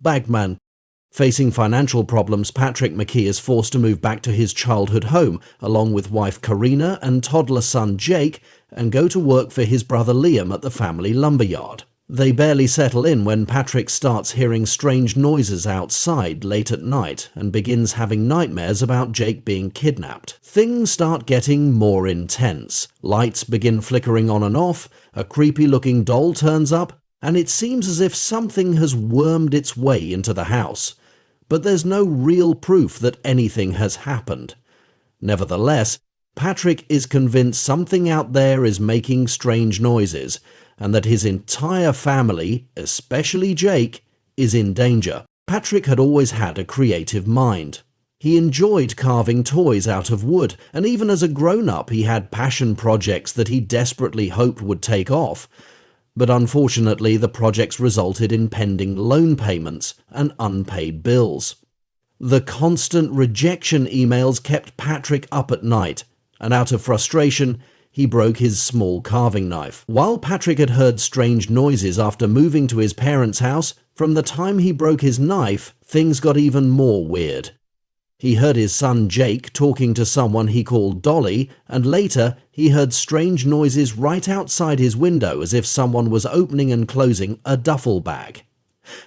Bagman. Facing financial problems, Patrick McKee is forced to move back to his childhood home, along with wife Karina and toddler son Jake, and go to work for his brother Liam at the family lumberyard. They barely settle in when Patrick starts hearing strange noises outside late at night and begins having nightmares about Jake being kidnapped. Things start getting more intense. Lights begin flickering on and off, a creepy-looking doll turns up, and it seems as if something has wormed its way into the house. But there's no real proof that anything has happened. Nevertheless, Patrick is convinced something out there is making strange noises, and that his entire family, especially Jake, is in danger. Patrick had always had a creative mind. He enjoyed carving toys out of wood, and even as a grown-up he had passion projects that he desperately hoped would take off. But unfortunately the projects resulted in pending loan payments and unpaid bills. The constant rejection emails kept Patrick up at night, and out of frustration, he broke his small carving knife. While Patrick had heard strange noises after moving to his parents' house, from the time he broke his knife, things got even more weird. He heard his son Jake talking to someone he called Dolly, and later he heard strange noises right outside his window as if someone was opening and closing a duffel bag.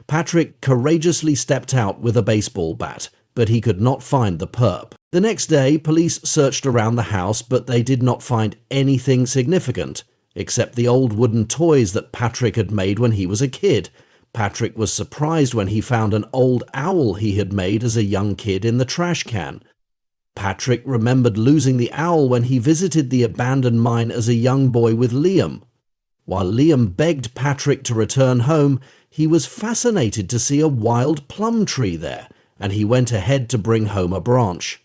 Patrick courageously stepped out with a baseball bat, but he could not find the perp. The next day, police searched around the house, but they did not find anything significant, except the old wooden toys that Patrick had made when he was a kid. Patrick was surprised when he found an old owl he had made as a young kid in the trash can. Patrick remembered losing the owl when he visited the abandoned mine as a young boy with Liam. While Liam begged Patrick to return home, he was fascinated to see a wild plum tree there, and he went ahead to bring home a branch.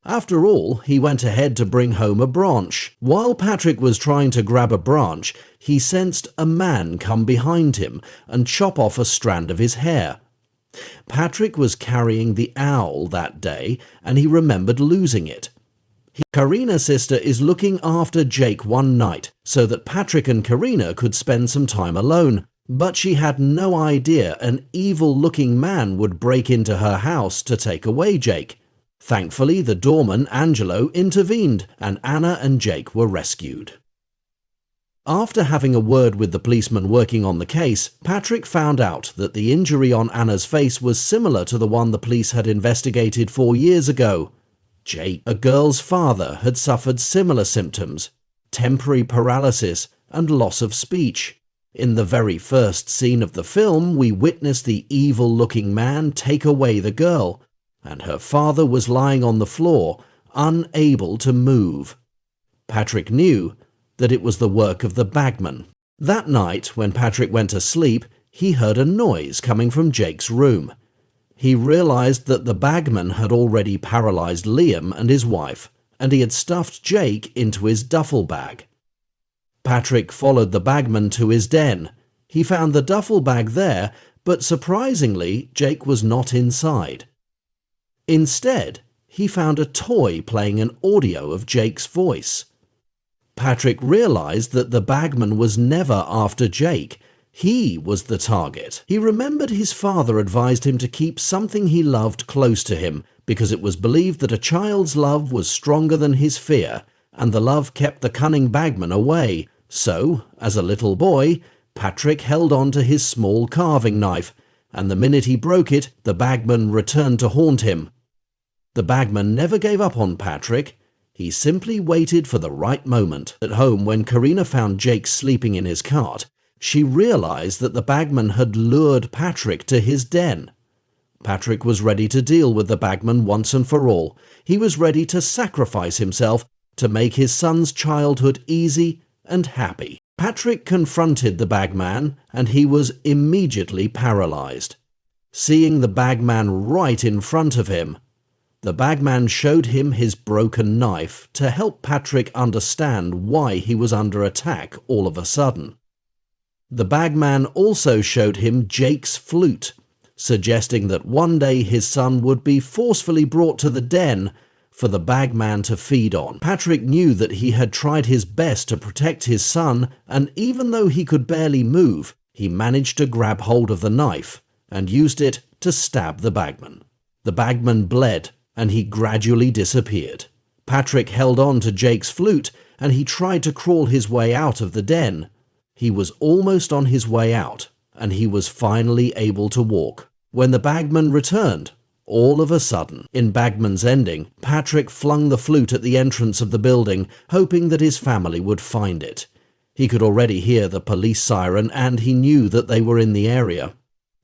After all, he went ahead to bring home a branch. While Patrick was trying to grab a branch, he sensed a man come behind him and chop off a strand of his hair. Patrick was carrying the owl that day, and he remembered losing it. Karina's sister is looking after Jake one night so that Patrick and Karina could spend some time alone, but she had no idea an evil-looking man would break into her house to take away Jake. Thankfully, the doorman, Angelo, intervened, and Anna and Jake were rescued. After having a word with the policeman working on the case, Patrick found out that the injury on Anna's face was similar to the one the police had investigated 4 years ago. Jake, a girl's father, had suffered similar symptoms: temporary paralysis and loss of speech. In the very first scene of the film, we witness the evil-looking man take away the girl, and her father was lying on the floor, unable to move. Patrick knew that it was the work of the bagman. That night, when Patrick went to sleep, he heard a noise coming from Jake's room. He realized that the bagman had already paralyzed Liam and his wife, and he had stuffed Jake into his duffel bag. Patrick followed the bagman to his den. He found the duffel bag there, but surprisingly, Jake was not inside. Instead, he found a toy playing an audio of Jake's voice. Patrick realized that the bagman was never after Jake. He was the target. He remembered his father advised him to keep something he loved close to him, because it was believed that a child's love was stronger than his fear, and the love kept the cunning bagman away. So, as a little boy, Patrick held on to his small carving knife, and the minute he broke it, the bagman returned to haunt him. The bagman never gave up on Patrick. He simply waited for the right moment. At home, when Karina found Jake sleeping in his cart, she realized that the bagman had lured Patrick to his den. Patrick was ready to deal with the bagman once and for all. He was ready to sacrifice himself to make his son's childhood easy and happy. Patrick confronted the bagman, and he was immediately paralyzed. Seeing the bagman right in front of him, the bagman showed him his broken knife to help Patrick understand why he was under attack all of a sudden. The bagman also showed him Jake's flute, suggesting that one day his son would be forcefully brought to the den for the bagman to feed on. Patrick knew that he had tried his best to protect his son, and even though he could barely move, he managed to grab hold of the knife and used it to stab the bagman. The bagman bled, and he gradually disappeared. Patrick held on to Jake's flute, and he tried to crawl his way out of the den. He was almost on his way out, and he was finally able to walk, when the bagman returned. All of a sudden, in Bagman's ending, Patrick flung the flute at the entrance of the building, hoping that his family would find it. He could already hear the police siren, and he knew that they were in the area.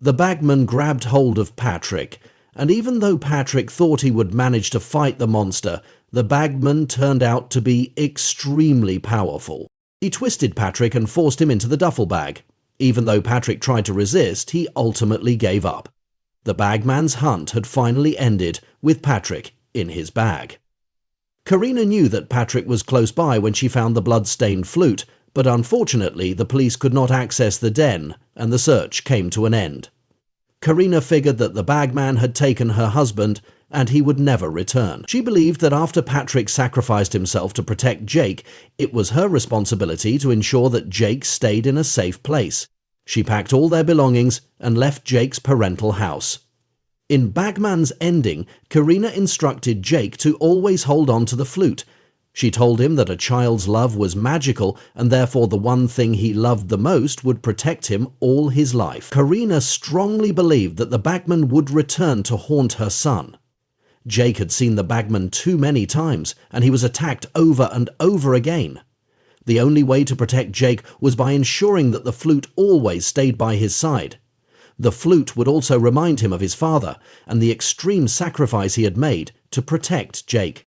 The bagman grabbed hold of Patrick, and even though Patrick thought he would manage to fight the monster, the bagman turned out to be extremely powerful. He twisted Patrick and forced him into the duffel bag. Even though Patrick tried to resist, he ultimately gave up. The bagman's hunt had finally ended with Patrick in his bag. Karina knew that Patrick was close by when she found the blood-stained flute, but unfortunately the police could not access the den, and the search came to an end. Karina figured that the bagman had taken her husband, and he would never return. She believed that after Patrick sacrificed himself to protect Jake, it was her responsibility to ensure that Jake stayed in a safe place. She packed all their belongings and left Jake's parental house. In Bagman's ending, Karina instructed Jake to always hold on to the flute. She told him that a child's love was magical, and therefore the one thing he loved the most would protect him all his life. Karina strongly believed that the bagman would return to haunt her son. Jake had seen the bagman too many times, and he was attacked over and over again. The only way to protect Jake was by ensuring that the flute always stayed by his side. The flute would also remind him of his father and the extreme sacrifice he had made to protect Jake.